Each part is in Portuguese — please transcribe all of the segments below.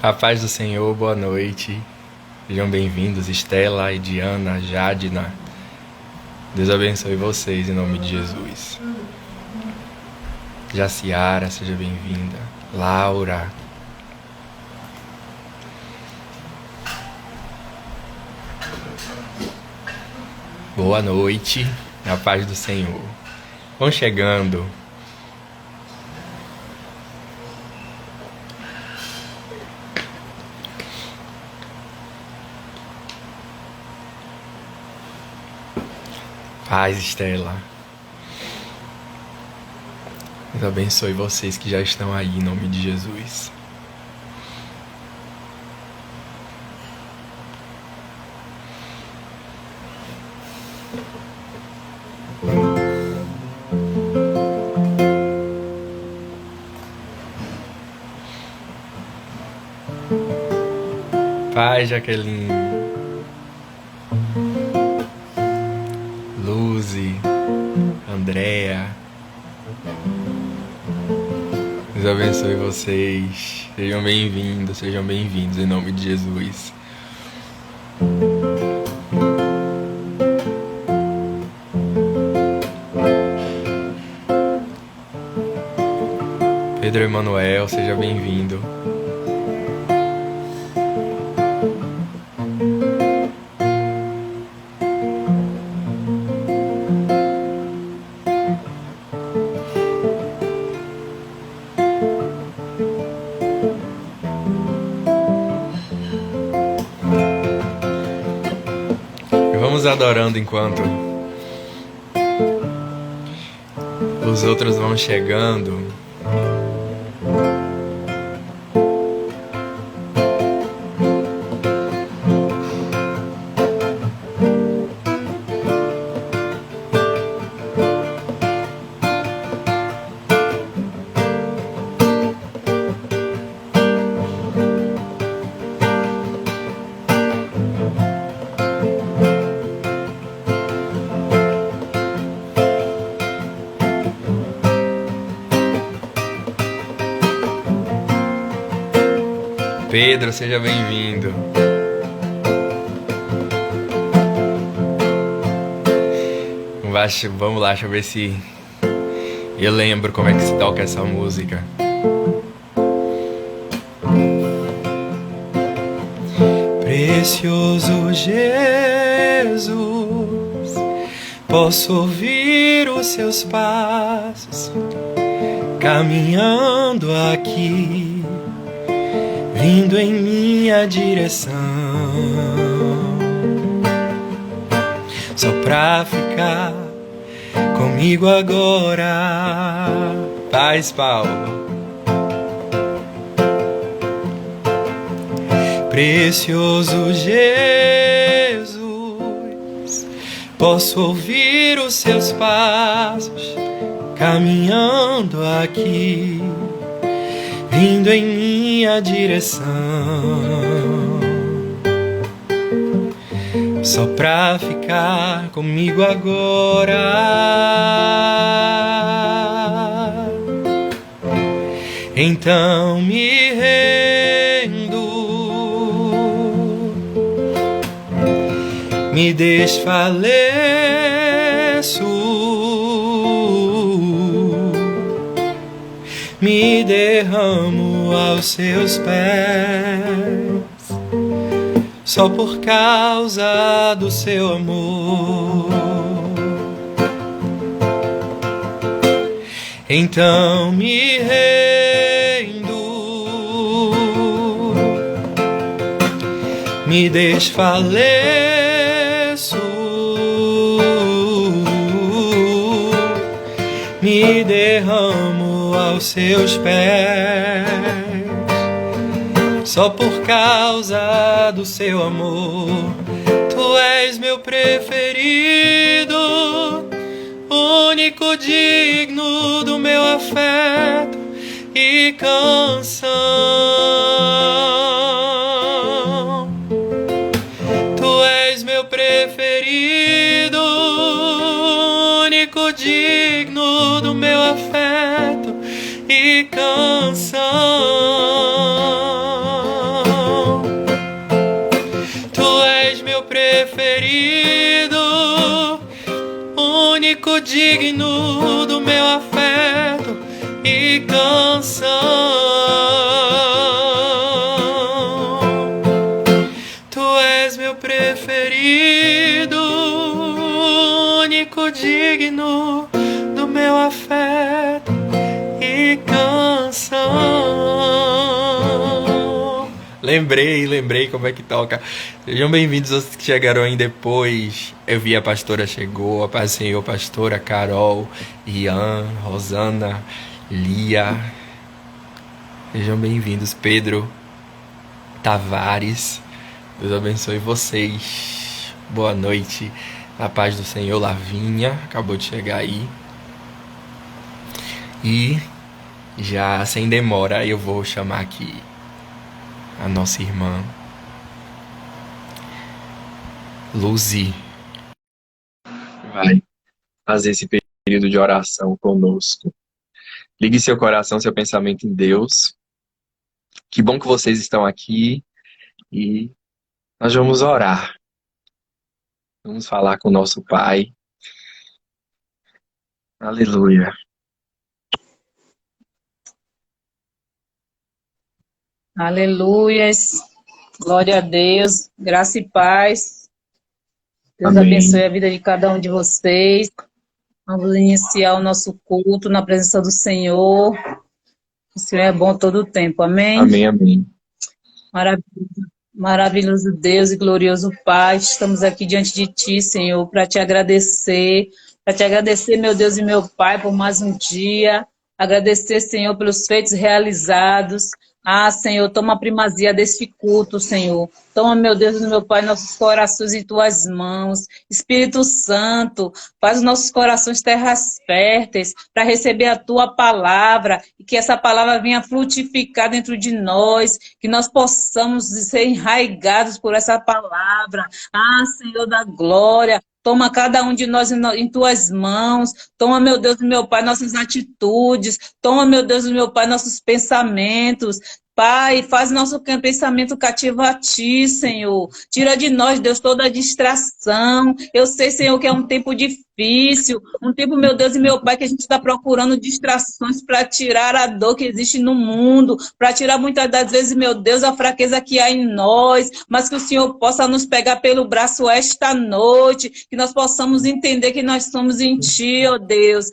A paz do Senhor, boa noite. Sejam bem-vindos, Estela, Ediana, Jadna. Deus abençoe vocês em nome de Jesus. Jaciara, seja bem-vinda. Laura. Boa noite, a paz do Senhor. Vão chegando. Paz, Estela. Deus abençoe vocês que já estão aí, em nome de Jesus. Paz, Jaqueline. Luzi, Andréa. Deus abençoe vocês. Sejam bem-vindos em nome de Jesus. Pedro Emanuel, seja bem-vindo. Vamos adorando enquanto os outros vão chegando. Pedro, seja bem-vindo. Vamos lá, deixa eu ver se eu lembro como é que se toca essa música. Precioso Jesus, posso ouvir os seus passos caminhando aqui, vindo em minha direção, só pra ficar comigo agora. Paz, Paulo. Precioso Jesus, posso ouvir os seus passos caminhando aqui, vindo em minha direção, só pra ficar comigo agora. Então me rendo, me desfaleço, me derramo aos seus pés, só por causa do seu amor. Então me rendo, me desfaleço, me derramo aos seus pés, só por causa do seu amor. Tu és meu preferido, único digno do meu afeto e canção. Tu és meu preferido, único digno do meu afeto e canção. único digno do meu afeto e canção. Tu és meu preferido, único digno do meu afeto e canção. Lembrei como é que toca. Sejam bem-vindos aos que chegaram aí depois. Eu vi a pastora chegou, a paz do Senhor, pastora Carol, Ian, Rosana, Lia. Sejam bem-vindos, Pedro Tavares. Deus abençoe vocês. Boa noite. A paz do Senhor, Lavinha, acabou de chegar aí. E já sem demora eu vou chamar aqui a nossa irmã Luzi. Vai fazer esse período de oração conosco. Ligue seu coração, seu pensamento em Deus. Que bom que vocês estão aqui e nós vamos orar. Vamos falar com o nosso Pai. Aleluia. Aleluias. Glória a Deus. Graça e paz. Deus Amém. abençoe a vida de cada um de vocês. Vamos iniciar o nosso culto na presença do Senhor. O Senhor é bom todo o tempo. Amém? Amém, amém. Maravilhoso Deus e glorioso Pai, estamos aqui diante de Ti, Senhor, para Te agradecer, meu Deus e meu Pai, por mais um dia, agradecer, Senhor, pelos feitos realizados. Senhor, toma a primazia desse culto, Senhor. Toma, meu Deus e meu Pai, nossos corações em Tuas mãos. Espírito Santo, faz os nossos corações terras férteis para receber a Tua palavra e que essa palavra venha frutificar dentro de nós, que nós possamos ser enraigados por essa palavra. Senhor da glória, toma cada um de nós em Tuas mãos. Toma, meu Deus e meu Pai, nossas atitudes. Toma, meu Deus e meu Pai, nossos pensamentos. Pai, faz nosso pensamento cativo a Ti, Senhor. Tira de nós, Deus, toda a distração. Eu sei, Senhor, que é um tempo difícil. Um tempo, meu Deus e meu Pai, que a gente está procurando distrações para tirar a dor que existe no mundo, para tirar muitas das vezes, meu Deus, a fraqueza que há em nós, mas que o Senhor possa nos pegar pelo braço esta noite, que nós possamos entender que nós somos em Ti, ó Deus.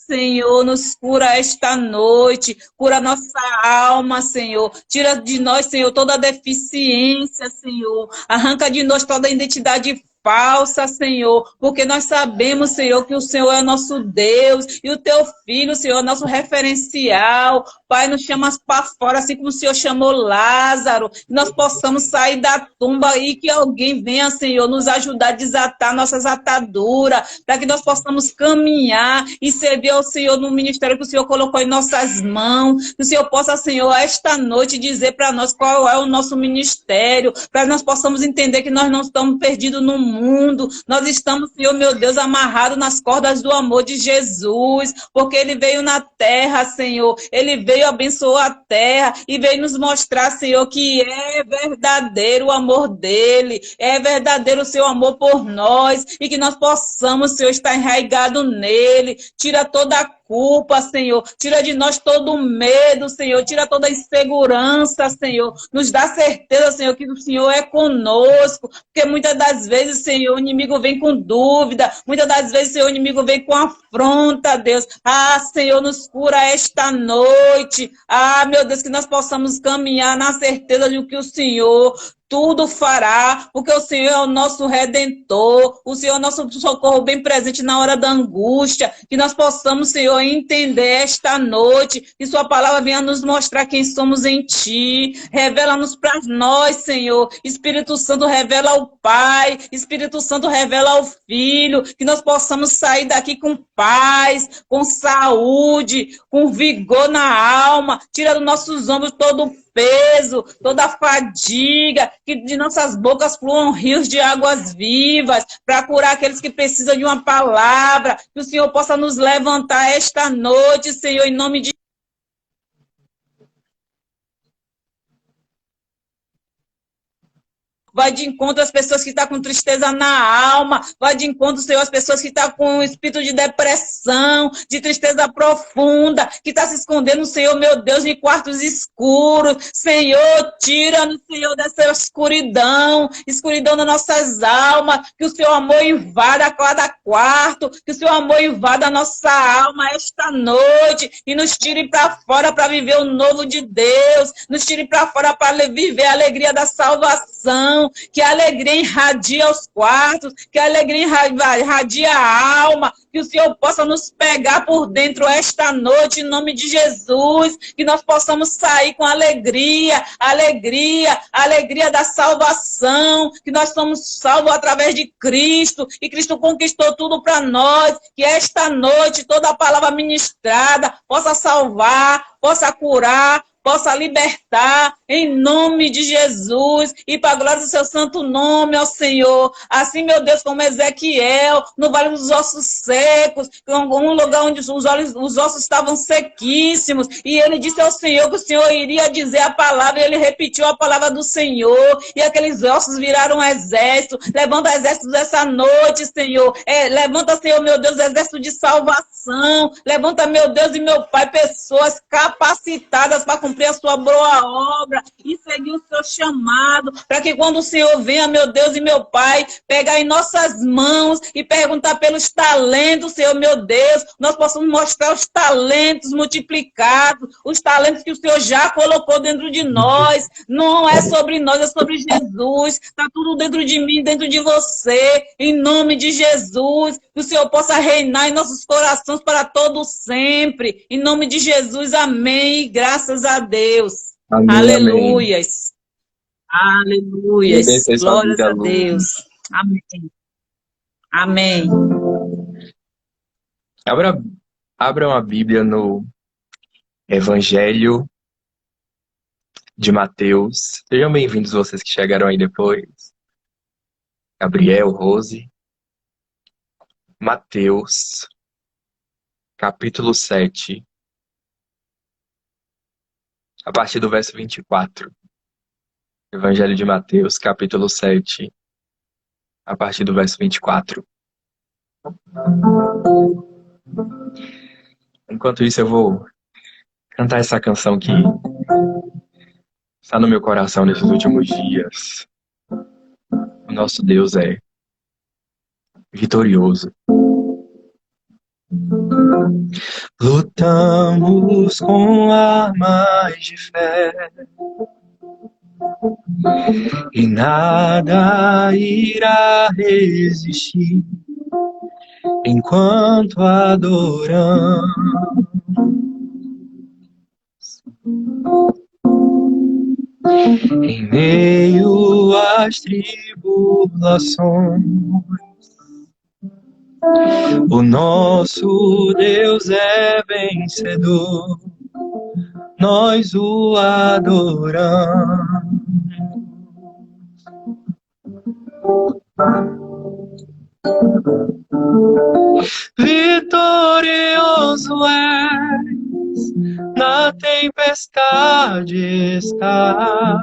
Senhor, nos cura esta noite, cura nossa alma, Senhor. Tira de nós, Senhor, toda a deficiência, Senhor. Arranca de nós toda a identidade falsa, Senhor, porque nós sabemos, Senhor, que o Senhor é o nosso Deus e o Teu Filho, Senhor, é nosso referencial. Pai, nos chama para fora, assim como o Senhor chamou Lázaro, que nós possamos sair da tumba e que alguém venha, Senhor, nos ajudar a desatar nossas ataduras, para que nós possamos caminhar e servir ao Senhor no ministério que o Senhor colocou em nossas mãos, que o Senhor possa, Senhor, esta noite dizer para nós qual é o nosso ministério, para que nós possamos entender que nós não estamos perdidos no mundo, nós estamos, Senhor, meu Deus, amarrados nas cordas do amor de Jesus, porque Ele veio na terra, Senhor, Ele veio abençoar a terra e veio nos mostrar, Senhor, que é verdadeiro o amor dEle, é verdadeiro o Seu amor por nós e que nós possamos, Senhor, estar enraigado nele. Tira toda a culpa, Senhor, tira de nós todo o medo, Senhor, tira toda a insegurança, Senhor, nos dá certeza, Senhor, que o Senhor é conosco, porque muitas das vezes, Senhor, o inimigo vem com dúvida, muitas das vezes, Senhor, o inimigo vem com afronta, Deus. Senhor, nos cura esta noite, meu Deus, que nós possamos caminhar na certeza de que o Senhor tudo fará, porque o Senhor é o nosso Redentor, o Senhor é o nosso socorro bem presente na hora da angústia, que nós possamos, Senhor, entender esta noite, que Sua palavra venha nos mostrar quem somos em Ti, revela-nos para nós, Senhor, Espírito Santo revela ao Pai, Espírito Santo revela ao Filho, que nós possamos sair daqui com paz, com saúde, com vigor na alma, tira dos nossos ombros todo o peso, toda a fadiga, que de nossas bocas fluam rios de águas vivas, para curar aqueles que precisam de uma palavra, que o Senhor possa nos levantar esta noite, Senhor, em nome de Vai de encontro às pessoas que estão com tristeza na alma. Vai de encontro, Senhor, às pessoas que estão com um espírito de depressão, de tristeza profunda, que está se escondendo, Senhor, meu Deus, em quartos escuros. Senhor, tira-nos, Senhor, dessa escuridão, escuridão das nossas almas. Que o Seu amor invada cada quarto, que o Seu amor invada a nossa alma esta noite e nos tire para fora para viver o novo de Deus, nos tire para fora para viver a alegria da salvação, que a alegria irradia os quartos, que a alegria irradia a alma, que o Senhor possa nos pegar por dentro esta noite, em nome de Jesus, que nós possamos sair com alegria, alegria da salvação, que nós somos salvos através de Cristo, e Cristo conquistou tudo para nós, que esta noite toda a palavra ministrada possa salvar, possa curar, possa libertar, em nome de Jesus, e para a glória do Seu santo nome, ó Senhor. Assim, meu Deus, como Ezequiel, no vale dos ossos secos, um lugar onde os ossos estavam sequíssimos, e ele disse ao Senhor que o Senhor iria dizer a palavra, e ele repetiu a palavra do Senhor, e aqueles ossos viraram um exército. Levanta exércitos essa noite, Senhor. Levanta, Senhor, meu Deus, exército de salvação. Levanta, meu Deus e meu Pai, pessoas capacitadas para cumprir a Sua boa obra e seguir o Seu chamado, para que quando o Senhor venha, meu Deus e meu Pai, pegar em nossas mãos e perguntar pelos talentos, Senhor, meu Deus, nós possamos mostrar os talentos multiplicados, os talentos que o Senhor já colocou dentro de nós. Não é sobre nós, é sobre Jesus. Está tudo dentro de mim, dentro de você, em nome de Jesus, que o Senhor possa reinar em nossos corações para todo sempre, em nome de Jesus, amém, graças a Deus. Amém, Aleluias. Aleluias. Glórias a Deus. Amém. Amém. Abram a Bíblia no Evangelho de Mateus. Sejam bem-vindos vocês que chegaram aí depois. Gabriel, Rose. Mateus, capítulo 7. A partir do verso 24. Evangelho de Mateus, capítulo 7, a partir do verso 24. Enquanto isso, eu vou cantar essa canção que está no meu coração nesses últimos dias. O nosso Deus é vitorioso. Lutamos com armas de fé e nada irá resistir enquanto adoramos. Em meio às tribulações, o nosso Deus é vencedor, nós o adoramos. Vitorioso és, na tempestade estás,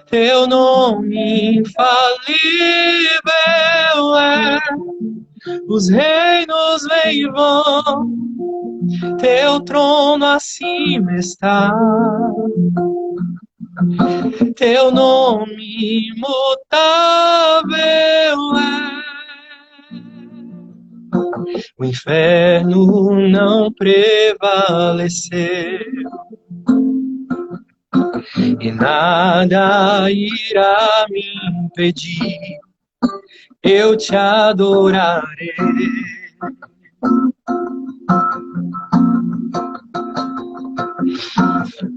teu nome infalível é, os reinos vêm e vão, teu trono acima está, teu nome imutável é. O inferno não prevaleceu e nada irá me impedir, eu te adorarei.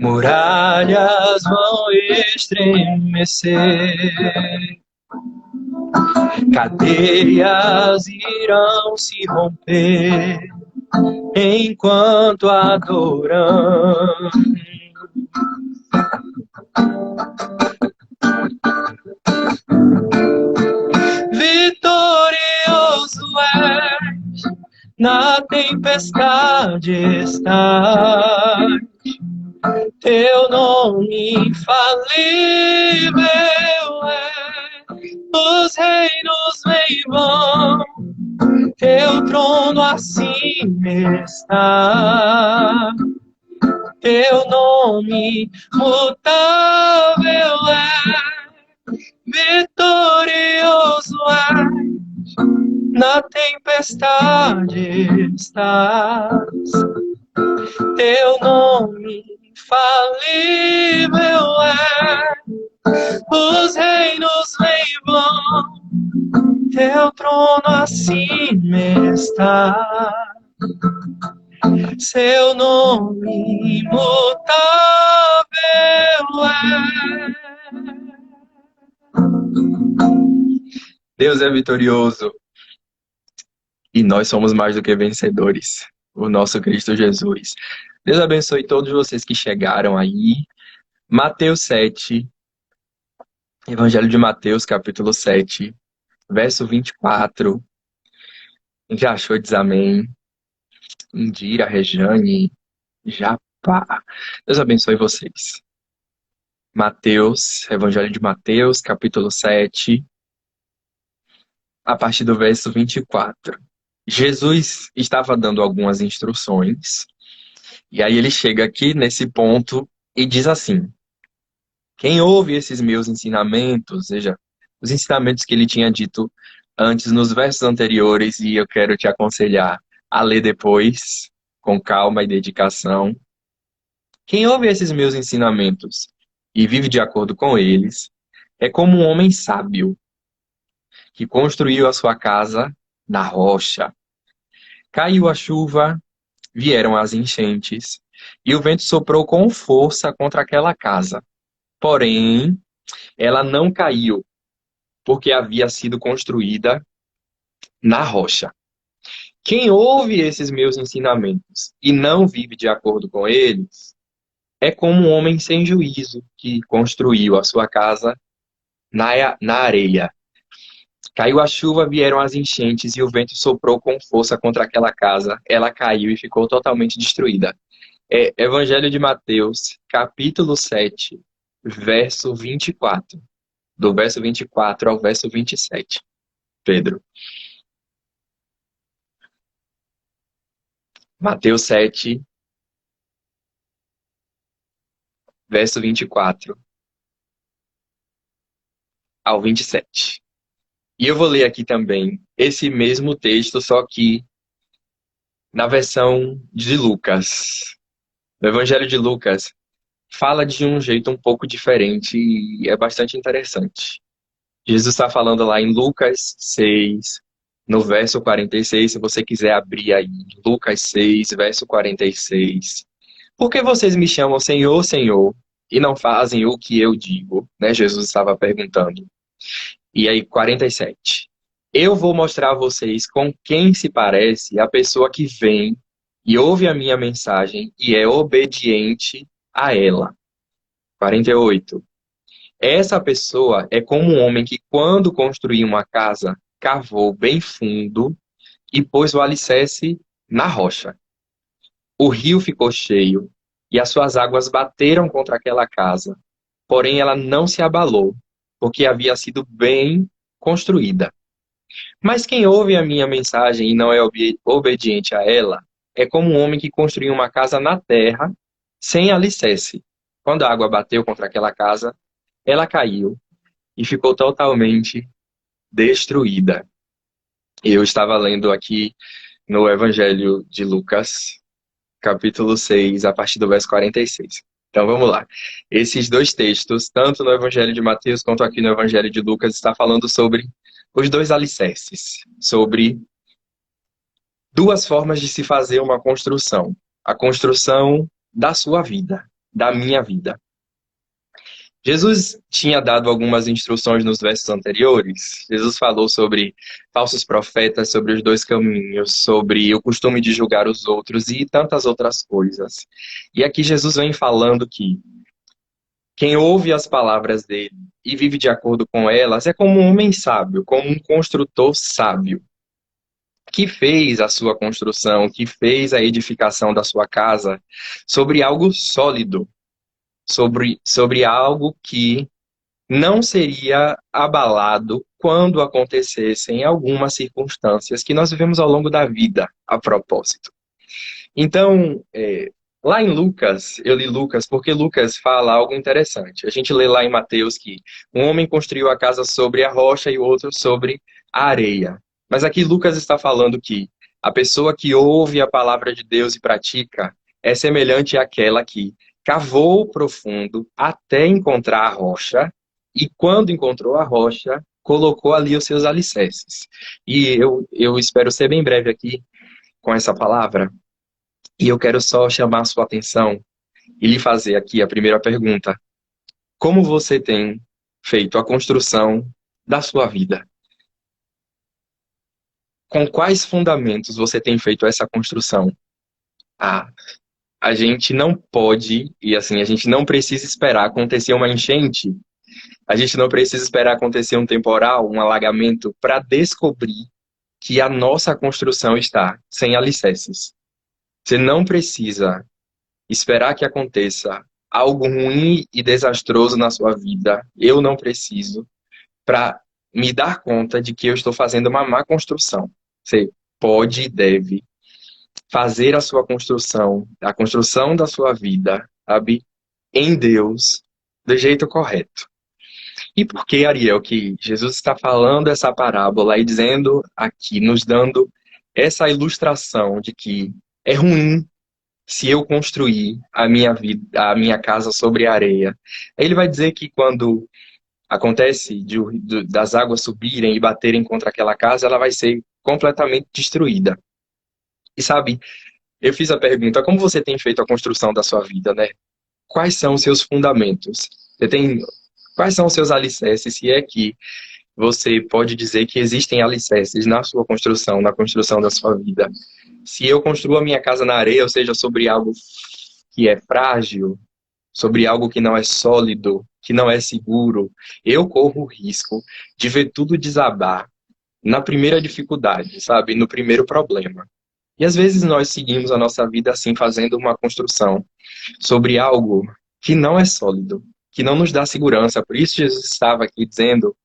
Muralhas vão estremecer, cadeias irão se romper enquanto adoramos. Vitorioso és, na tempestade estás, teu nome infalível Os reinos vêm e vão, teu trono acima está. Teu nome mutável é, vitorioso é, na tempestade estás. Teu nome infalível é, os reinos vêm e vão, teu trono acima está. Seu nome imutável é. Deus é vitorioso e nós somos mais do que vencedores. O nosso Cristo Jesus. Deus abençoe todos vocês que chegaram aí. Mateus 7, Evangelho de Mateus, capítulo 7, verso 24. Já achou, diz amém. Indira, Rejane, Japá. Deus abençoe vocês. Mateus, Evangelho de Mateus, capítulo 7, a partir do verso 24. Jesus estava dando algumas instruções, e aí ele chega aqui nesse ponto e diz assim: quem ouve esses meus ensinamentos, ou seja, os ensinamentos que ele tinha dito antes nos versos anteriores, e eu quero te aconselhar a ler depois, com calma e dedicação. Quem ouve esses meus ensinamentos e vive de acordo com eles, é como um homem sábio que construiu a sua casa na rocha. Caiu a chuva, vieram as enchentes, e o vento soprou com força contra aquela casa. Porém, ela não caiu, porque havia sido construída na rocha. Quem ouve esses meus ensinamentos e não vive de acordo com eles, é como um homem sem juízo que construiu a sua casa na areia. Caiu a chuva, vieram as enchentes e o vento soprou com força contra aquela casa. Ela caiu e ficou totalmente destruída. Evangelho de Mateus, capítulo 7, verso 24. Do verso 24 ao verso 27. Pedro. Mateus 7, verso 24 ao 27. E eu vou ler aqui também esse mesmo texto, só que na versão de Lucas. O Evangelho de Lucas fala de um jeito um pouco diferente e é bastante interessante. Jesus está falando lá em Lucas 6, no verso 46, se você quiser abrir aí, Lucas 6, verso 46. Por que vocês me chamam Senhor, Senhor, e não fazem o que eu digo? Né? Jesus estava perguntando. E aí, 47. Eu vou mostrar a vocês com quem se parece a pessoa que vem e ouve a minha mensagem e é obediente a ela. 48. Essa pessoa é como um homem que, quando construiu uma casa, cavou bem fundo e pôs o alicerce na rocha. O rio ficou cheio e as suas águas bateram contra aquela casa, porém ela não se abalou, porque havia sido bem construída. Mas quem ouve a minha mensagem e não é obediente a ela, é como um homem que construiu uma casa na terra, sem alicerce. Quando a água bateu contra aquela casa, ela caiu e ficou totalmente destruída. Eu estava lendo aqui no Evangelho de Lucas, capítulo 6, a partir do verso 46. Então vamos lá. Esses dois textos, tanto no Evangelho de Mateus quanto aqui no Evangelho de Lucas, está falando sobre os dois alicerces, sobre duas formas de se fazer uma construção. A construção da sua vida, da minha vida. Jesus tinha dado algumas instruções nos versos anteriores. Jesus falou sobre falsos profetas, sobre os dois caminhos, sobre o costume de julgar os outros e tantas outras coisas. E aqui Jesus vem falando que quem ouve as palavras dele e vive de acordo com elas é como um homem sábio, como um construtor sábio, que fez a sua construção, que fez a edificação da sua casa sobre algo sólido, sobre algo que não seria abalado quando acontecessem algumas circunstâncias que nós vivemos ao longo da vida, a propósito. Então, lá em Lucas, eu li Lucas porque Lucas fala algo interessante. A gente lê lá em Mateus que um homem construiu a casa sobre a rocha e o outro sobre a areia. Mas aqui Lucas está falando que a pessoa que ouve a palavra de Deus e pratica é semelhante àquela que cavou profundo até encontrar a rocha e quando encontrou a rocha, colocou ali os seus alicerces. E eu espero ser bem breve aqui com essa palavra. E eu quero só chamar a sua atenção e lhe fazer aqui a primeira pergunta. Como você tem feito a construção da sua vida? Com quais fundamentos você tem feito essa construção? Ah, a gente não pode, e assim, a gente não precisa esperar acontecer uma enchente, a gente não precisa esperar acontecer um temporal, um alagamento, para descobrir que a nossa construção está sem alicerces. Você não precisa esperar que aconteça algo ruim e desastroso na sua vida. Eu não preciso para me dar conta de que eu estou fazendo uma má construção. Você pode e deve fazer a sua construção, a construção da sua vida, sabe, em Deus, do jeito correto. E por que, Ariel, que Jesus está falando essa parábola e dizendo aqui, nos dando essa ilustração de que é ruim se eu construir a minha vida, a minha casa sobre a areia? Ele vai dizer que quando acontece das águas subirem e baterem contra aquela casa, ela vai ser completamente destruída. E sabe, eu fiz a pergunta, como você tem feito a construção da sua vida, né? Quais são os seus fundamentos? Quais são os seus alicerces? Se é que você pode dizer que existem alicerces na sua construção, na construção da sua vida. Se eu construo a minha casa na areia, ou seja, sobre algo que é frágil, sobre algo que não é sólido, que não é seguro, eu corro o risco de ver tudo desabar na primeira dificuldade, sabe? No primeiro problema. E às vezes nós seguimos a nossa vida assim, fazendo uma construção sobre algo que não é sólido, que não nos dá segurança. Por isso Jesus estava aqui dizendo,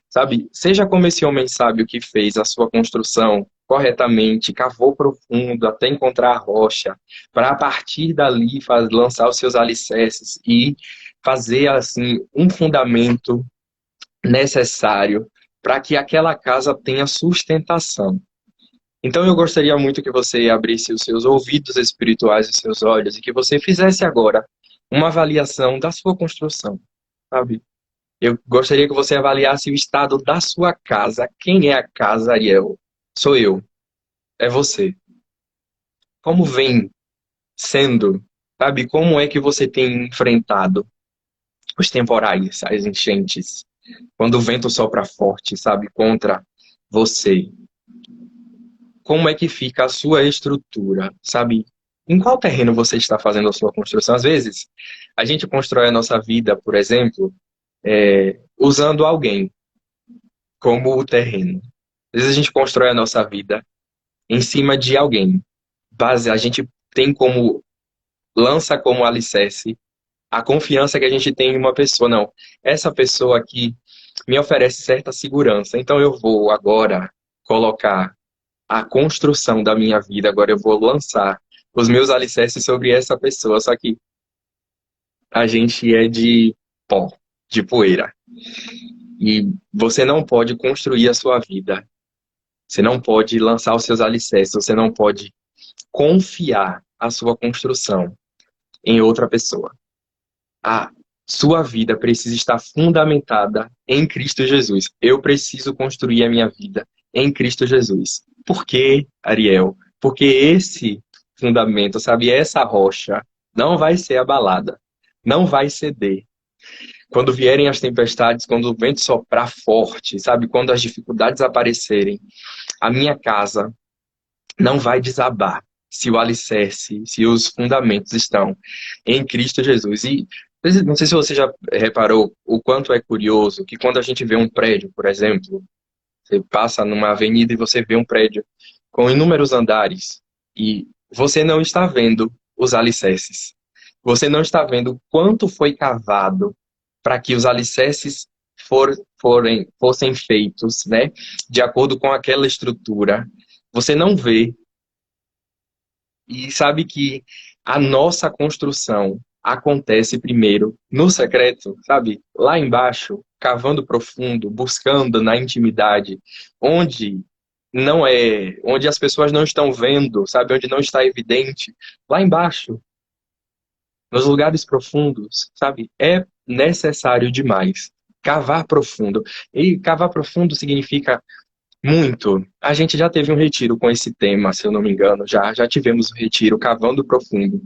sabe, seja como esse homem sábio que fez a sua construção corretamente, cavou profundo até encontrar a rocha, para a partir dali lançar os seus alicerces e fazer assim um fundamento necessário para que aquela casa tenha sustentação. Então eu gostaria muito que você abrisse os seus ouvidos espirituais e seus olhos e que você fizesse agora uma avaliação da sua construção, sabe? Eu gostaria que você avaliasse o estado da sua casa. Quem é a casa, Ariel? Sou eu. É você. Como vem sendo, sabe? Como é que você tem enfrentado os temporais, as enchentes? Quando o vento sopra forte, sabe? Contra você. Como é que fica a sua estrutura, sabe? Em qual terreno você está fazendo a sua construção? Às vezes, a gente constrói a nossa vida, por exemplo, usando alguém como o terreno. Às vezes a gente constrói a nossa vida em cima de alguém. A gente tem como, lança como alicerce a confiança que a gente tem em uma pessoa. Não, essa pessoa aqui me oferece certa segurança, então eu vou agora colocar a construção da minha vida, agora eu vou lançar os meus alicerces sobre essa pessoa, só que a gente é de pó, de poeira. E você não pode construir a sua vida. Você não pode lançar os seus alicerces. Você não pode confiar a sua construção em outra pessoa. A sua vida precisa estar fundamentada em Cristo Jesus. Eu preciso construir a minha vida em Cristo Jesus. Por quê, Ariel? Porque esse fundamento, sabe, essa rocha não vai ser abalada, não vai ceder. Quando vierem as tempestades, quando o vento soprar forte, sabe? Quando as dificuldades aparecerem, a minha casa não vai desabar se o alicerce, se os fundamentos estão em Cristo Jesus. E não sei se você já reparou o quanto é curioso que quando a gente vê um prédio, por exemplo, você passa numa avenida e você vê um prédio com inúmeros andares e você não está vendo os alicerces. Você não está vendo quanto foi cavado para que os alicerces fossem feitos, né, de acordo com aquela estrutura, você não vê. E sabe que a nossa construção acontece primeiro no secreto, sabe? Lá embaixo, cavando profundo, buscando na intimidade, onde não é, onde as pessoas não estão vendo, sabe? Onde não está evidente, lá embaixo, nos lugares profundos, sabe? É necessário demais cavar profundo. E cavar profundo significa muito. A gente já teve um retiro com esse tema, se eu não me engano. Já tivemos um retiro cavando profundo.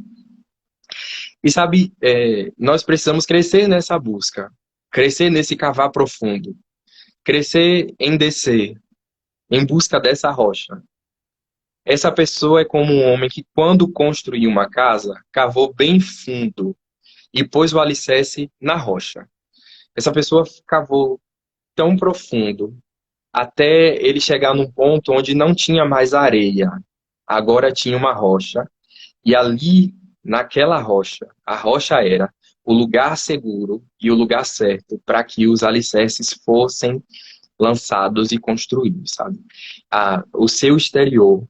E sabe, nós precisamos crescer nessa busca, crescer nesse cavar profundo, crescer em descer, em busca dessa rocha. Essa pessoa é como um homem que, quando construiu uma casa, cavou bem fundo e pôs o alicerce na rocha. Essa pessoa cavou tão profundo até ele chegar num ponto onde não tinha mais areia, agora tinha uma rocha, e ali, naquela rocha, a rocha era o lugar seguro e o lugar certo para que os alicerces fossem lançados e construídos, sabe? O seu exterior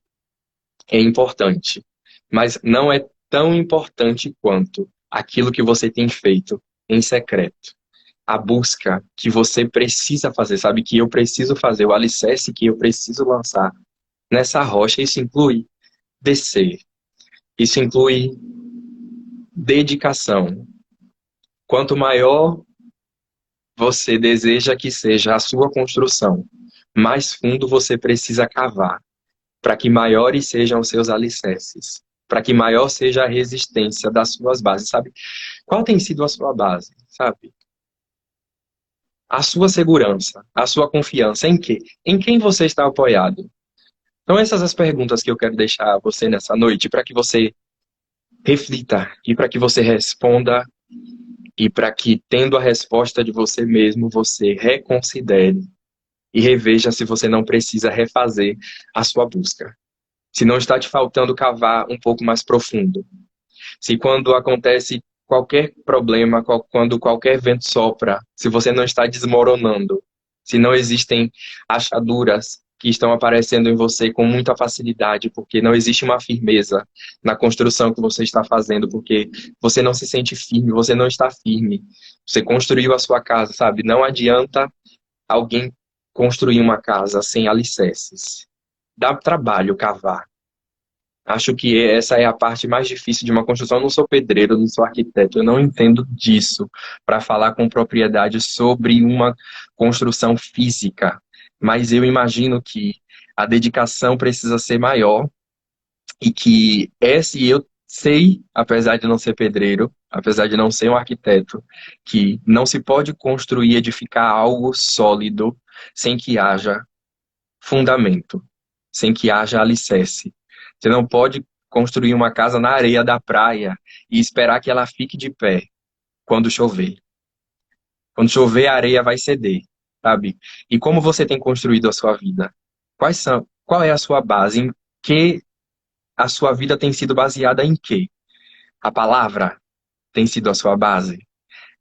é importante, mas não é tão importante quanto aquilo que você tem feito em secreto. A busca que você precisa fazer, sabe? Que eu preciso fazer, o alicerce que eu preciso lançar nessa rocha, isso inclui descer, isso inclui dedicação. Quanto maior você deseja que seja a sua construção, mais fundo você precisa cavar, para que maiores sejam os seus alicerces, para que maior seja a resistência das suas bases, sabe? Qual tem sido a sua base, sabe? A sua segurança, a sua confiança em quê? Em quem você está apoiado? Então essas as perguntas que eu quero deixar a você nessa noite, para que você reflita e para que você responda e para que, tendo a resposta de você mesmo, você reconsidere e reveja se você não precisa refazer a sua busca. Se não está te faltando cavar um pouco mais profundo. Se quando acontece qualquer problema, quando qualquer vento sopra, se você não está desmoronando, se não existem achaduras que estão aparecendo em você com muita facilidade, porque não existe uma firmeza na construção que você está fazendo, porque você não se sente firme, você não está firme. Você construiu a sua casa, sabe? Não adianta alguém construir uma casa sem alicerces. Dá trabalho cavar. Acho que essa é a parte mais difícil de uma construção. Eu não sou pedreiro, não sou arquiteto, eu não entendo disso para falar com propriedade sobre uma construção física. Mas eu imagino que a dedicação precisa ser maior e que esse eu sei, apesar de não ser pedreiro, apesar de não ser um arquiteto, que não se pode construir e edificar algo sólido sem que haja fundamento, sem que haja alicerce. Você não pode construir uma casa na areia da praia e esperar que ela fique de pé quando chover. Quando chover, a areia vai ceder, sabe? E como você tem construído a sua vida? Qual é a sua base? Em que a sua vida tem sido baseada em quê? A palavra tem sido a sua base?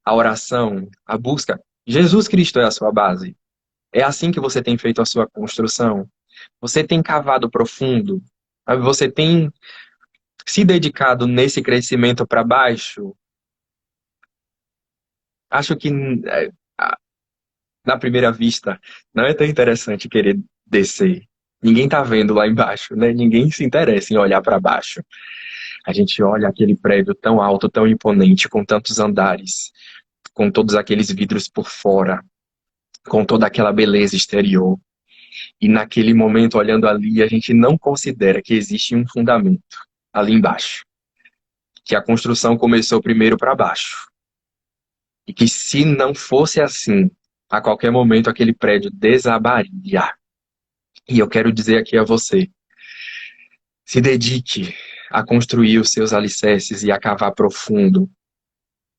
A oração, a busca? Jesus Cristo é a sua base? É assim que você tem feito a sua construção? Você tem cavado profundo? Você tem se dedicado nesse crescimento para baixo? Acho que na primeira vista não é tão interessante querer descer. Ninguém tá vendo lá embaixo, né? Ninguém se interessa em olhar para baixo. A gente olha aquele prédio tão alto, tão imponente, com tantos andares, com todos aqueles vidros por fora, com toda aquela beleza exterior. E naquele momento, olhando ali, a gente não considera que existe um fundamento ali embaixo. Que a construção começou primeiro para baixo. E que se não fosse assim, a qualquer momento aquele prédio desabaria. E eu quero dizer aqui a você, se dedique a construir os seus alicerces e a cavar profundo.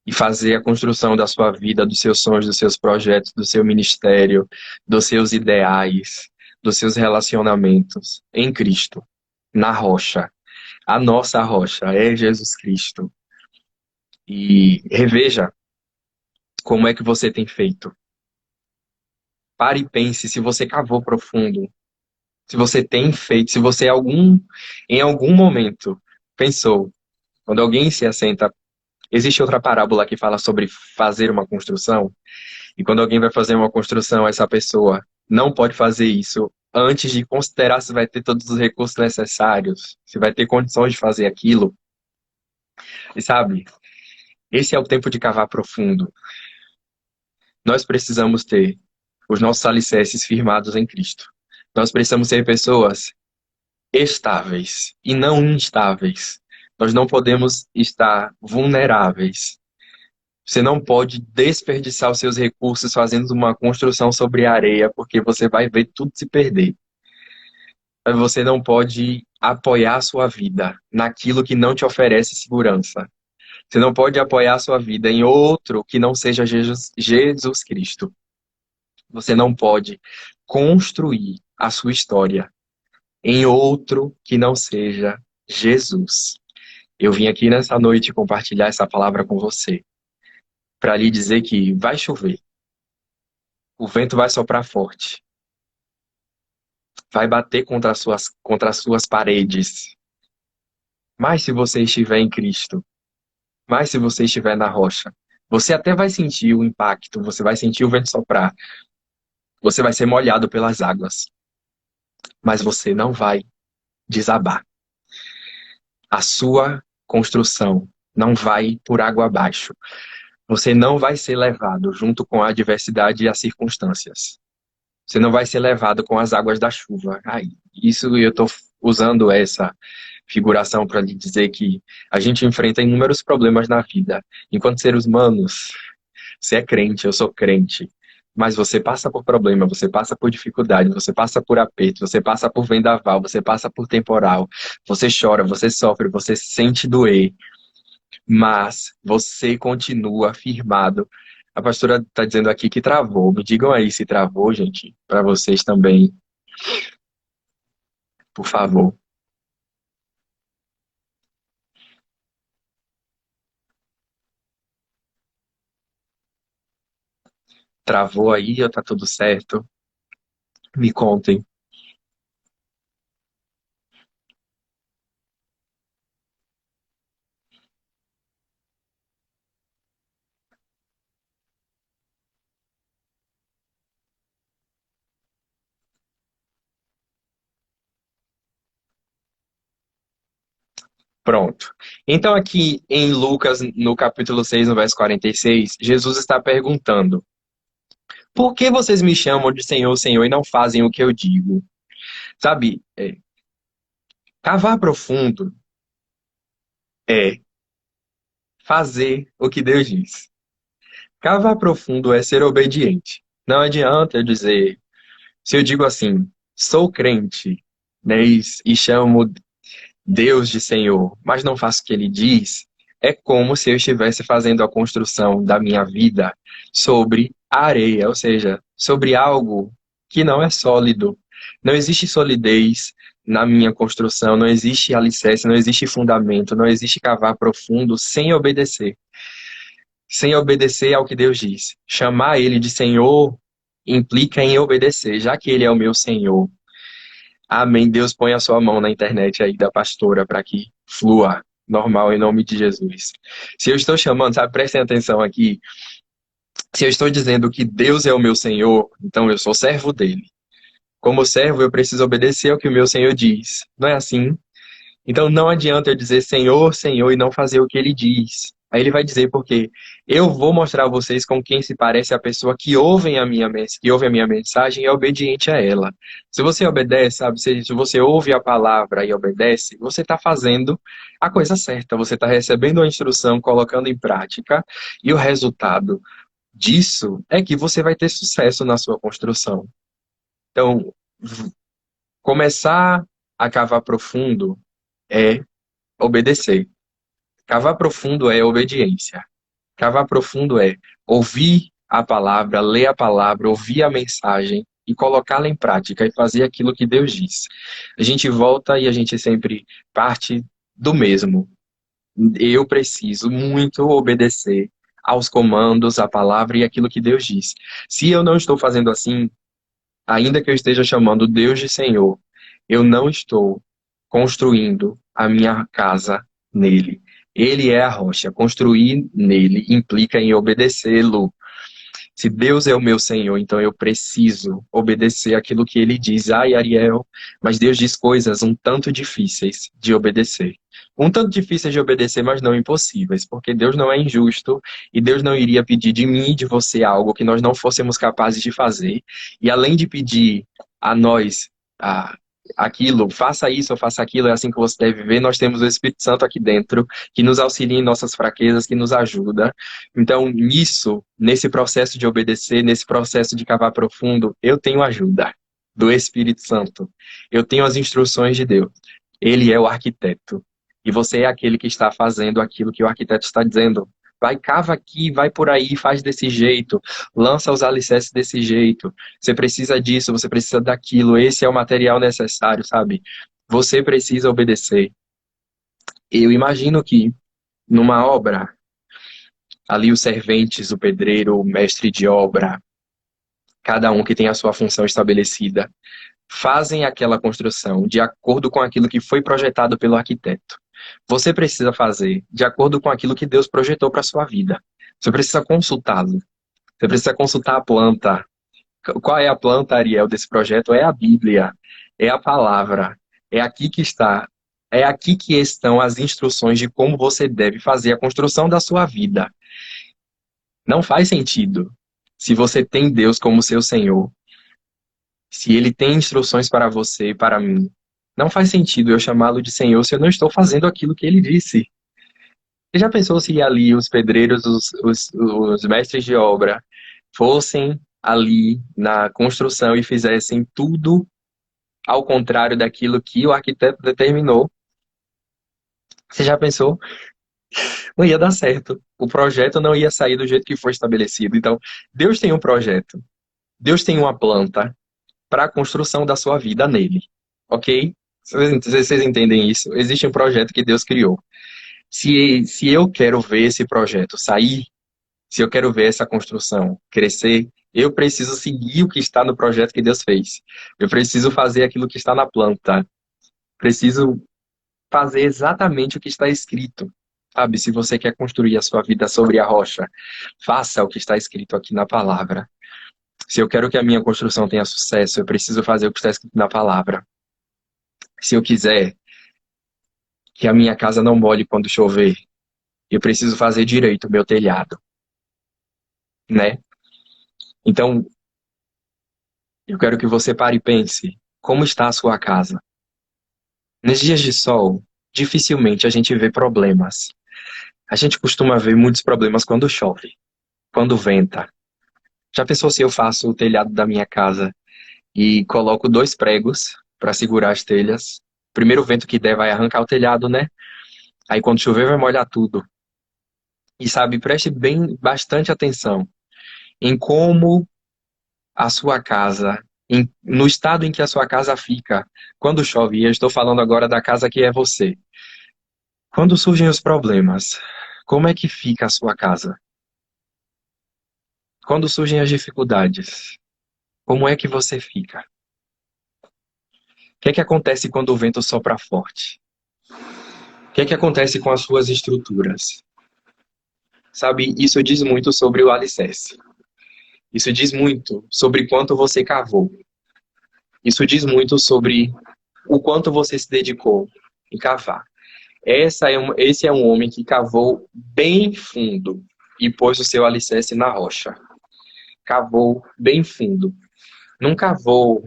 E fazer a construção da sua vida, dos seus sonhos, dos seus projetos, do seu ministério, dos seus ideais, dos seus relacionamentos em Cristo, na rocha. A nossa rocha é Jesus Cristo. E reveja como é que você tem feito. Pare e pense se você cavou profundo, se você tem feito, se você em algum momento pensou, quando alguém se assenta, existe outra parábola que fala sobre fazer uma construção, e quando alguém vai fazer uma construção, essa pessoa não pode fazer isso antes de considerar se vai ter todos os recursos necessários, se vai ter condições de fazer aquilo. E sabe, esse é o tempo de cavar profundo. Nós precisamos ter os nossos alicerces firmados em Cristo. Nós precisamos ser pessoas estáveis e não instáveis. Nós não podemos estar vulneráveis. Você não pode desperdiçar os seus recursos fazendo uma construção sobre areia, porque você vai ver tudo se perder. Você não pode apoiar a sua vida naquilo que não te oferece segurança. Você não pode apoiar a sua vida em outro que não seja Jesus Cristo. Você não pode construir a sua história em outro que não seja Jesus. Eu vim aqui nessa noite compartilhar essa palavra com você, para lhe dizer que vai chover, o vento vai soprar forte, vai bater contra as suas paredes. Mas se você estiver em Cristo, mas se você estiver na rocha, você até vai sentir o impacto, você vai sentir o vento soprar, você vai ser molhado pelas águas, mas você não vai desabar. A sua construção não vai por água abaixo. Você não vai ser levado junto com a adversidade e as circunstâncias. Você não vai ser levado com as águas da chuva. Isso eu estou usando essa figuração para lhe dizer que a gente enfrenta inúmeros problemas na vida. Enquanto seres humanos, você é crente, eu sou crente. Mas você passa por problema, você passa por dificuldade, você passa por aperto, você passa por vendaval, você passa por temporal. Você chora, você sofre, você sente doer. Mas você continua firmado. A pastora está dizendo aqui que travou. Me digam aí se travou, gente, para vocês também, por favor. Travou aí ou tá tudo certo? Me contem. Pronto. Então, aqui em Lucas, no capítulo 6, no verso 46, Jesus está perguntando: por que vocês me chamam de Senhor, Senhor e não fazem o que eu digo? Sabe, cavar profundo é fazer o que Deus diz. Cavar profundo é ser obediente. Não adianta eu dizer, se eu digo assim, sou crente, né, e chamo Deus de Senhor, mas não faço o que ele diz, é como se eu estivesse fazendo a construção da minha vida sobre areia, ou seja, sobre algo que não é sólido. Não existe solidez na minha construção, não existe alicerce, não existe fundamento, não existe cavar profundo sem obedecer. Sem obedecer ao que Deus diz. Chamar ele de Senhor implica em obedecer, já que ele é o meu Senhor. Amém. Deus põe a sua mão na internet aí da pastora para que flua normal em nome de Jesus. Se eu estou chamando, sabe, prestem atenção aqui. Se eu estou dizendo que Deus é o meu Senhor, então eu sou servo dele. Como servo, eu preciso obedecer ao que o meu Senhor diz. Não é assim? Então não adianta eu dizer Senhor, Senhor e não fazer o que ele diz. Aí ele vai dizer porque eu vou mostrar a vocês com quem se parece a pessoa que ouve a minha mensagem e é obediente a ela. Se você obedece, sabe, se você ouve a palavra e obedece, você está fazendo a coisa certa, você está recebendo a instrução, colocando em prática, e o resultado disso é que você vai ter sucesso na sua construção. Então, começar a cavar profundo é obedecer. Cavar profundo é obediência. Cavar profundo é ouvir a palavra, ler a palavra, ouvir a mensagem e colocá-la em prática e fazer aquilo que Deus diz. A gente volta e a gente sempre parte do mesmo. Eu preciso muito obedecer aos comandos, à palavra e aquilo que Deus diz. Se eu não estou fazendo assim, Ainda que eu esteja chamando Deus de Senhor, eu não estou construindo a minha casa nele. Ele é a rocha. Construir nele implica em obedecê-lo. Se Deus é o meu Senhor, então eu preciso obedecer aquilo que ele diz. Ai, Ariel, mas Deus diz coisas um tanto difíceis de obedecer. Um tanto difíceis de obedecer, mas não impossíveis, porque Deus não é injusto e Deus não iria pedir de mim e de você algo que nós não fôssemos capazes de fazer. E além de pedir a nós a, aquilo, faça isso ou faça aquilo, é assim que você deve viver, nós temos o Espírito Santo aqui dentro, que nos auxilia em nossas fraquezas, que nos ajuda. Então, nesse processo de obedecer, nesse processo de cavar profundo, eu tenho ajuda do Espírito Santo. Eu tenho as instruções de Deus. Ele é o arquiteto. E você é aquele que está fazendo aquilo que o arquiteto está dizendo. Vai, cava aqui, vai por aí, faz desse jeito, lança os alicerces desse jeito. Você precisa disso, você precisa daquilo, esse é o material necessário, sabe? Você precisa obedecer. Eu imagino que numa obra, ali os serventes, o pedreiro, o mestre de obra, cada um que tem a sua função estabelecida, fazem aquela construção de acordo com aquilo que foi projetado pelo arquiteto. Você precisa fazer de acordo com aquilo que Deus projetou para a sua vida. Você precisa consultá-lo. Você precisa consultar a planta. Qual é a planta, Ariel, desse projeto? É a Bíblia, é a palavra. É aqui que está. É aqui que estão as instruções de como você deve fazer a construção da sua vida. Não faz sentido. Se você tem Deus como seu Senhor, se Ele tem instruções para você e para mim, não faz sentido eu chamá-lo de Senhor se eu não estou fazendo aquilo que Ele disse. Você já pensou se ali os pedreiros, os mestres de obra, fossem ali na construção e fizessem tudo ao contrário daquilo que o arquiteto determinou? Você já pensou? Não ia dar certo. O projeto não ia sair do jeito que foi estabelecido. Então, Deus tem um projeto. Deus tem uma planta para a construção da sua vida nele. Ok? Vocês entendem isso? Existe um projeto que Deus criou. Se eu quero ver esse projeto sair, se eu quero ver essa construção crescer, eu preciso seguir o que está no projeto que Deus fez. Eu preciso fazer aquilo que está na planta. Preciso fazer exatamente o que está escrito. Sabe, se você quer construir a sua vida sobre a rocha, faça o que está escrito aqui na palavra. Se eu quero que a minha construção tenha sucesso, eu preciso fazer o que está escrito na palavra. Se eu quiser que a minha casa não molhe quando chover, eu preciso fazer direito o meu telhado, né? Então, eu quero que você pare e pense, como está a sua casa? Nos dias de sol, dificilmente a gente vê problemas. A gente costuma ver muitos problemas quando chove, quando venta. Já pensou se eu faço o telhado da minha casa e coloco dois pregos para segurar as telhas? Primeiro vento que der vai arrancar o telhado, né? Aí quando chover vai molhar tudo. E sabe, preste bem bastante atenção em como a sua casa, no estado em que a sua casa fica quando chove. E eu estou falando agora da casa que é você. Quando surgem os problemas, como é que fica a sua casa? Quando surgem as dificuldades, como é que você fica? O que é que acontece quando o vento sopra forte? O que é que acontece com as suas estruturas? Sabe, isso diz muito sobre o alicerce. Isso diz muito sobre quanto você cavou. Isso diz muito sobre o quanto você se dedicou em cavar. Esse é um homem que cavou bem fundo e pôs o seu alicerce na rocha. Cavou bem fundo. Não cavou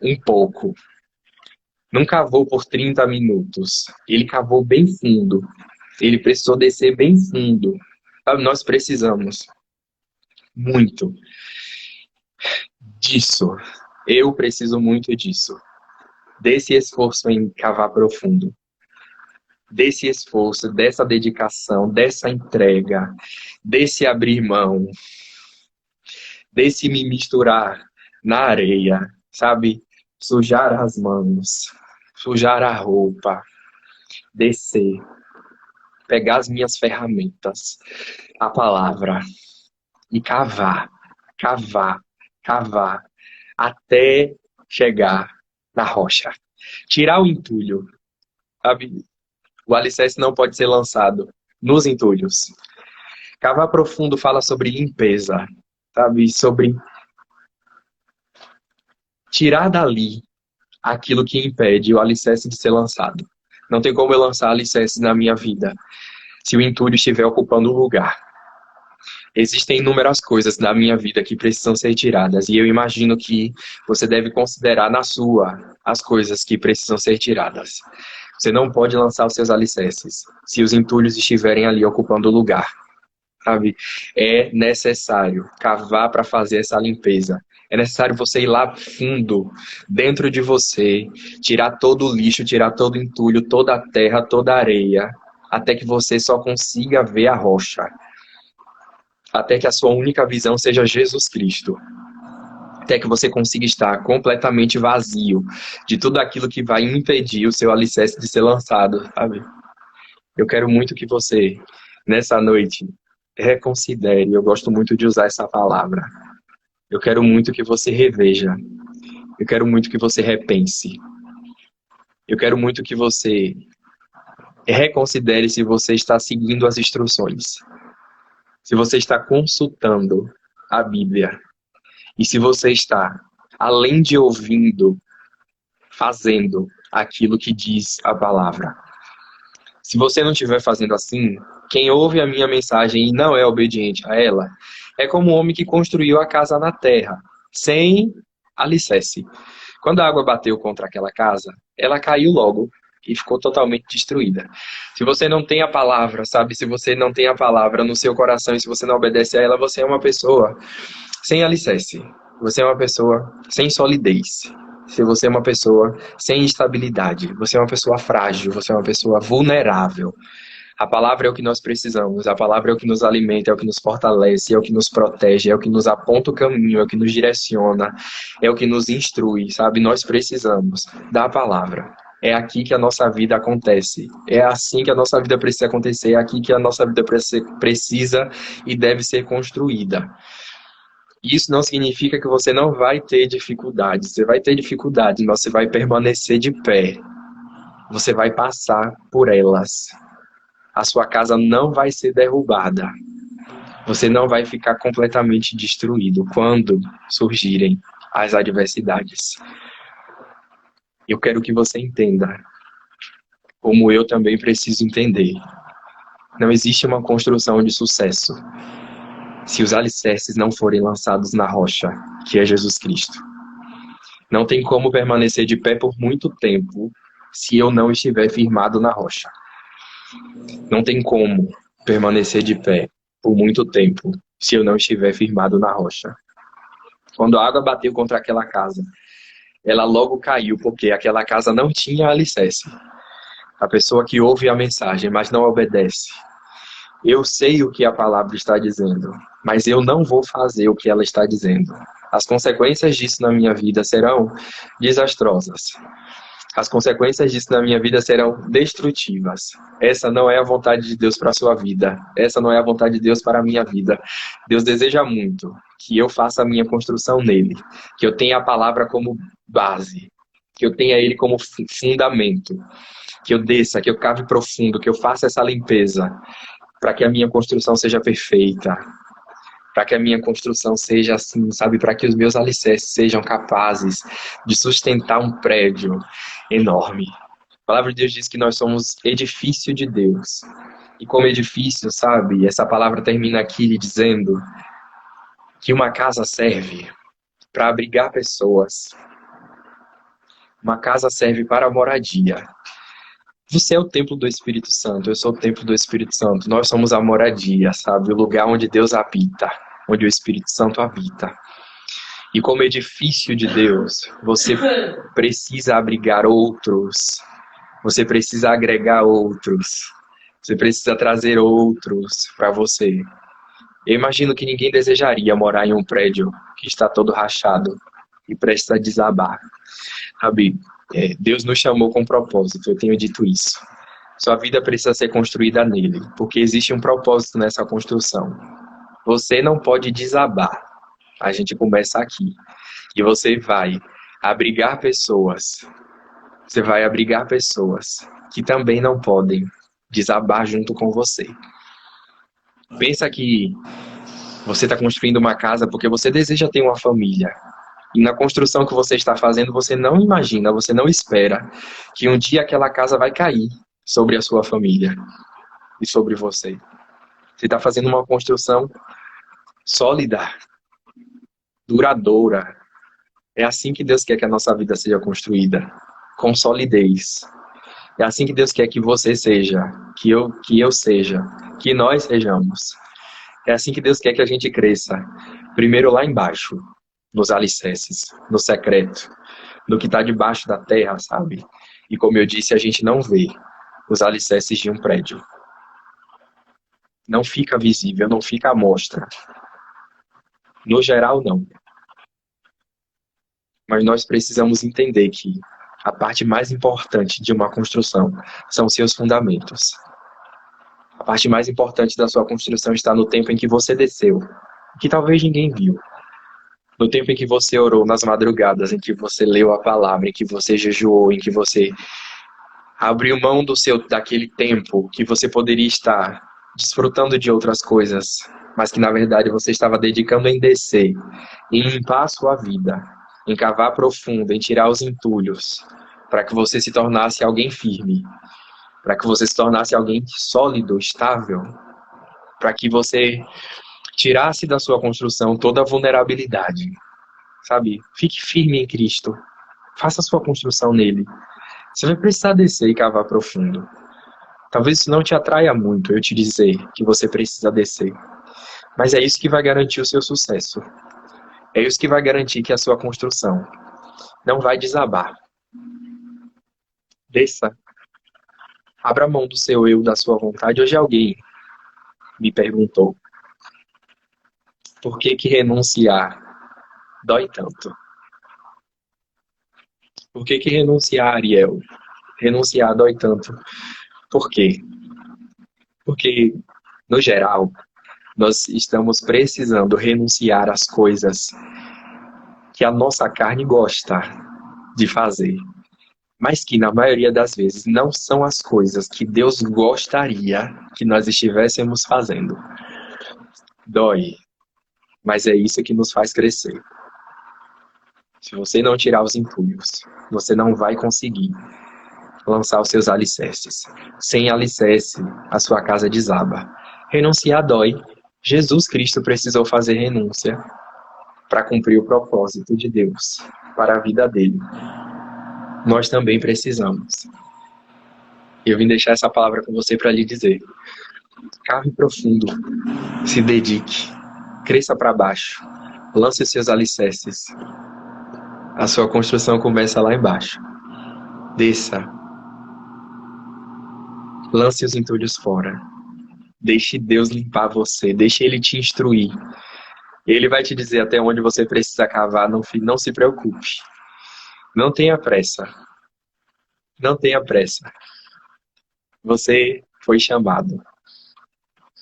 um pouco. Não cavou por 30 minutos. Ele cavou bem fundo. Ele precisou descer bem fundo. Sabe, nós precisamos muito disso. Eu preciso muito disso. Desse esforço em cavar profundo. Desse esforço, dessa dedicação, dessa entrega, desse abrir mão, desse me misturar na areia, sabe? Sujar as mãos, sujar a roupa, descer, pegar as minhas ferramentas, a palavra, e cavar, cavar, cavar. até chegar na rocha. Tirar o entulho, sabe? O alicerce não pode ser lançado nos entulhos. Cavar profundo fala sobre limpeza, sabe? Sobre tirar dali aquilo que impede o alicerce de ser lançado. Não tem como eu lançar alicerces na minha vida se o entulho estiver ocupando o lugar. Existem inúmeras coisas na minha vida que precisam ser tiradas, e eu imagino que você deve considerar na sua as coisas que precisam ser tiradas. Você não pode lançar os seus alicerces se os entulhos estiverem ali ocupando o lugar, sabe? É necessário cavar para fazer essa limpeza. É necessário você ir lá fundo, dentro de você, tirar todo o lixo, tirar todo o entulho, toda a terra, toda a areia, até que você só consiga ver a rocha. Até que a sua única visão seja Jesus Cristo. Até que você consiga estar completamente vazio de tudo aquilo que vai impedir o seu alicerce de ser lançado, sabe? Eu quero muito que você, nessa noite, reconsidere. Eu gosto muito de usar essa palavra. Eu quero muito que você reveja. Eu quero muito que você repense. Eu quero muito que você reconsidere se você está seguindo as instruções. Se você está consultando a Bíblia. E se você está, além de ouvindo, fazendo aquilo que diz a palavra. Se você não estiver fazendo assim, quem ouve a minha mensagem e não é obediente a ela, é como um homem que construiu a casa na terra, sem alicerce. Quando a água bateu contra aquela casa, ela caiu logo e ficou totalmente destruída. Se você não tem a palavra, sabe? Se você não tem a palavra no seu coração e se você não obedece a ela, você é uma pessoa sem alicerce. Você é uma pessoa sem solidez. Se você é uma pessoa sem estabilidade, você é uma pessoa frágil, você é uma pessoa vulnerável. A palavra é o que nós precisamos, a palavra é o que nos alimenta, é o que nos fortalece, é o que nos protege, é o que nos aponta o caminho, é o que nos direciona, é o que nos instrui, sabe? Nós precisamos da palavra. É aqui que a nossa vida acontece. É assim que a nossa vida precisa acontecer, é aqui que a nossa vida precisa e deve ser construída. Isso não significa que você não vai ter dificuldades. Você vai ter dificuldades, mas você vai permanecer de pé. Você vai passar por elas. A sua casa não vai ser derrubada. Você não vai ficar completamente destruído quando surgirem as adversidades. Eu quero que você entenda, como eu também preciso entender. Não existe uma construção de sucesso se os alicerces não forem lançados na rocha, que é Jesus Cristo. Não tem como permanecer de pé por muito tempo se eu não estiver firmado na rocha. Não tem como permanecer de pé por muito tempo se eu não estiver firmado na rocha. Quando a água bateu contra aquela casa, ela logo caiu porque aquela casa não tinha alicerce. A pessoa que ouve a mensagem, mas não obedece. Eu sei o que a palavra está dizendo, mas eu não vou fazer o que ela está dizendo. As consequências disso na minha vida serão desastrosas. As consequências disso na minha vida serão destrutivas. Essa não é a vontade de Deus para a sua vida. Essa não é a vontade de Deus para a minha vida. Deus deseja muito que eu faça a minha construção nele, que eu tenha a palavra como base, que eu tenha ele como fundamento, que eu desça, que eu cave profundo, que eu faça essa limpeza, para que a minha construção seja perfeita, para que a minha construção seja assim, sabe, para que os meus alicerces sejam capazes de sustentar um prédio enorme. A palavra de Deus diz que nós somos edifício de Deus. E como edifício, sabe, essa palavra termina aqui lhe dizendo que uma casa serve para abrigar pessoas. Uma casa serve para a moradia. Você é o templo do Espírito Santo, eu sou o templo do Espírito Santo. Nós somos a moradia, sabe? O lugar onde Deus habita, onde o Espírito Santo habita. E como edifício de Deus, você precisa abrigar outros. Você precisa agregar outros. Você precisa trazer outros para você. Eu imagino que ninguém desejaria morar em um prédio que está todo rachado e prestes a desabar. Sabe? Deus nos chamou com propósito, eu tenho dito isso. Sua vida precisa ser construída nele, porque existe um propósito nessa construção. Você não pode desabar. A gente começa aqui. E você vai abrigar pessoas. Você vai abrigar pessoas que também não podem desabar junto com você. Pensa que você está construindo uma casa porque você deseja ter uma família. E na construção que você está fazendo, você não imagina, você não espera que um dia aquela casa vai cair sobre a sua família e sobre você. Você está fazendo uma construção sólida, duradoura. É assim que Deus quer que a nossa vida seja construída, com solidez. É assim que Deus quer que você seja, que eu seja, que nós sejamos. É assim que Deus quer que a gente cresça. Primeiro lá embaixo, nos alicerces, no secreto, no que está debaixo da terra, sabe? E como eu disse, a gente não vê os alicerces de um prédio. Não fica visível, não fica à mostra. No geral, não. Mas nós precisamos entender que a parte mais importante de uma construção são seus fundamentos. A parte mais importante da sua construção está no tempo em que você desceu, que talvez ninguém viu. No tempo em que você orou nas madrugadas, em que você leu a palavra, em que você jejuou, em que você abriu mão daquele tempo que você poderia estar desfrutando de outras coisas, mas que na verdade você estava dedicando em descer, em limpar a sua vida, em cavar profundo, em tirar os entulhos, para que você se tornasse alguém firme, para que você se tornasse alguém sólido, estável, para que você tirasse da sua construção toda a vulnerabilidade, sabe? Fique firme em Cristo, faça a sua construção nele. Você vai precisar descer e cavar profundo. Talvez isso não te atraia muito, eu te dizer que você precisa descer. Mas é isso que vai garantir o seu sucesso. É isso que vai garantir que a sua construção não vai desabar. Desça. Abra mão do seu eu, da sua vontade. Hoje alguém me perguntou por que renunciar dói tanto? Por que renunciar, Ariel? Renunciar dói tanto. Por quê? Porque, no geral, nós estamos precisando renunciar às coisas que a nossa carne gosta de fazer, mas que na maioria das vezes não são as coisas que Deus gostaria que nós estivéssemos fazendo. Dói, mas é isso que nos faz crescer. Se você não tirar os entulhos, você não vai conseguir lançar os seus alicerces. Sem alicerce, a sua casa desaba. Renunciar dói. Jesus Cristo precisou fazer renúncia para cumprir o propósito de Deus para a vida dele. Nós também precisamos. Eu vim deixar essa palavra com você para lhe dizer: cave profundo, se dedique, cresça para baixo, lance os seus alicerces. A sua construção começa lá embaixo. Desça. Lance os entulhos fora. Deixe Deus limpar você, deixe Ele te instruir. Ele vai te dizer até onde você precisa cavar, não se preocupe. Não tenha pressa. Não tenha pressa. Você foi chamado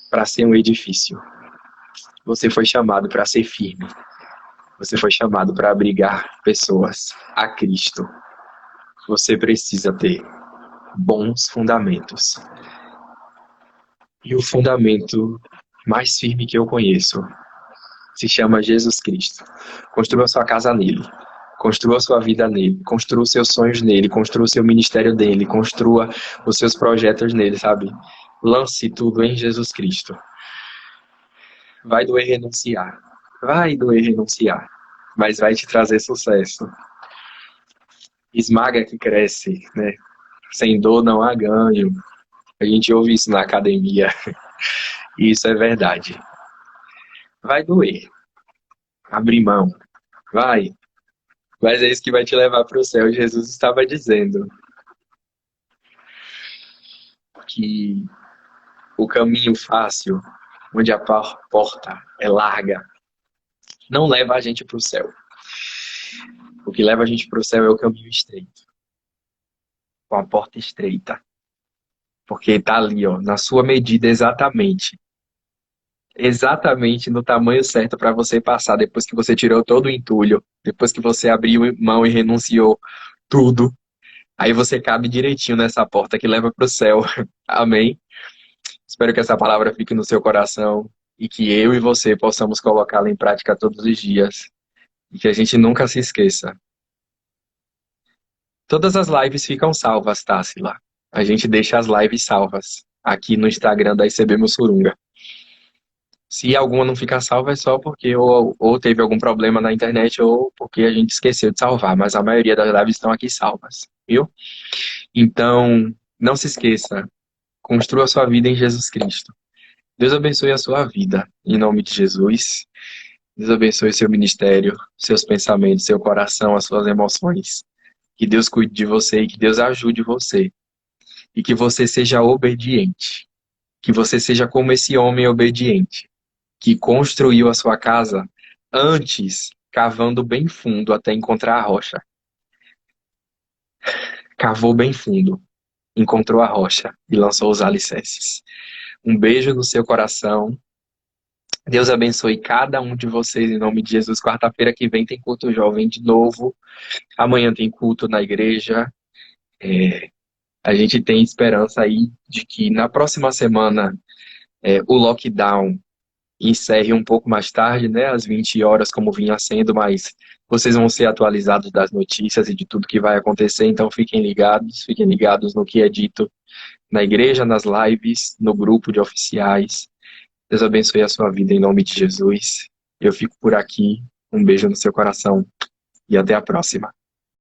para ser um edifício. Você foi chamado para ser firme. Você foi chamado para abrigar pessoas a Cristo. Você precisa ter bons fundamentos. E o fundamento mais firme que eu conheço se chama Jesus Cristo. Construa sua casa nele. Construa sua vida nele. Construa os seus sonhos nele. Construa o seu ministério nele. Construa os seus projetos nele, sabe? Lance tudo em Jesus Cristo. Vai doer renunciar. Vai doer renunciar. Mas vai te trazer sucesso. Esmaga que cresce, né? Sem dor não há ganho. A gente ouve isso na academia. E isso é verdade. Vai doer. Abrir mão. Vai. Mas é isso que vai te levar para o céu. Jesus estava dizendo que o caminho fácil, onde a porta é larga, não leva a gente para o céu. O que leva a gente para o céu é o caminho estreito. Com a porta estreita. Porque está ali, ó, na sua medida exatamente. exatamente no tamanho certo para você passar depois que você tirou todo o entulho, depois que você abriu mão e renunciou tudo. Aí você cabe direitinho nessa porta que leva para o céu. Amém? Espero que essa palavra fique no seu coração e que eu e você possamos colocá-la em prática todos os dias. E que a gente nunca se esqueça. Todas as lives ficam salvas, Tássila. A gente deixa as lives salvas aqui no Instagram da ICB Mussurunga. Se alguma não ficar salva é só porque ou teve algum problema na internet ou porque a gente esqueceu de salvar, mas a maioria das lives estão aqui salvas, viu? Então, não se esqueça, construa a sua vida em Jesus Cristo. Deus abençoe a sua vida, em nome de Jesus. Deus abençoe seu ministério, seus pensamentos, seu coração, as suas emoções. Que Deus cuide de você e que Deus ajude você. E que você seja obediente. Que você seja como esse homem obediente, que construiu a sua casa antes, cavando bem fundo até encontrar a rocha. Cavou bem fundo, encontrou a rocha e lançou os alicerces. Um beijo no seu coração. Deus abençoe cada um de vocês em nome de Jesus. Quarta-feira que vem tem culto jovem de novo. Amanhã tem culto na igreja. A gente tem esperança aí de que na próxima semana o lockdown encerre um pouco mais tarde, né, às 20 horas, como vinha sendo, mas vocês vão ser atualizados das notícias e de tudo que vai acontecer, então fiquem ligados no que é dito na igreja, nas lives, no grupo de oficiais. Deus abençoe a sua vida em nome de Jesus. Eu fico por aqui. Um beijo no seu coração e até a próxima.